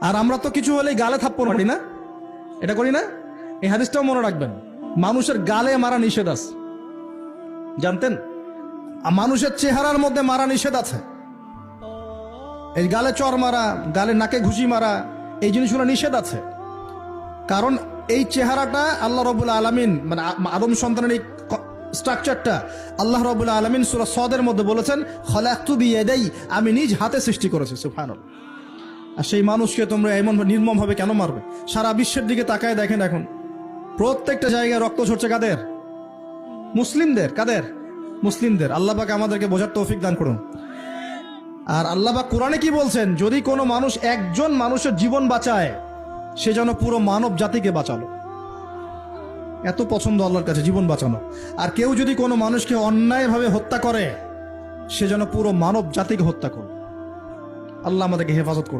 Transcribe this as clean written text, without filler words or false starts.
আর আমরা তো কিছু হলেই গালে থাপ্পড় মারি না, এটা করি না? এই হাদিসটাও মনে রাখবেন, মানুষের গালে মারা নিষেধ আছে, জানতেন? মানুষের চেহারার মধ্যে মারা নিষেধ আছে। এই গালে চর মারা, গালে নাকে ঘুষি মারা, এই জিনিসগুলো নিষেধ আছে। কারণ এই চেহারাটা আল্লাহ রাব্বুল আলামিন, মানে আদম সন্তানের এই স্ট্রাকচারটা আল্লাহ রাব্বুল আলামিন সূরা সদের মধ্যে বলেছেন, খলাকতু বিয়াদাই, আমি নিজ হাতে সৃষ্টি করেছি। সুবহানাল্লাহ। আর সেই মানুষকে তোমরা এমন নির্মম ভাবে কেন মারবে? সারা বিশ্বের দিকে তাকায় দেখেন, এখন প্রত্যেকটা জায়গায় রক্ত ঝরছে। কাদের? মুসলিমদের। কাদের? মুসলিমদের। আল্লাহ পাক আমাদেরকে বোঝার তৌফিক দান করুন। আর আল্লাহ পাক কোরআনে কি বলছেন? যদি কোনো মানুষ একজন মানুষের জীবন বাঁচায়, সে যেন পুরো মানব জাতিকে বাঁচালো। এত পছন্দ আল্লাহর কাছে জীবন বাঁচানো। আর কেউ যদি কোনো মানুষকে অন্যায়ভাবে হত্যা করে, সে যেন পুরো মানব জাতিকে হত্যা করে। আল্লাহ আমাদেরকে হেফাজত করুন।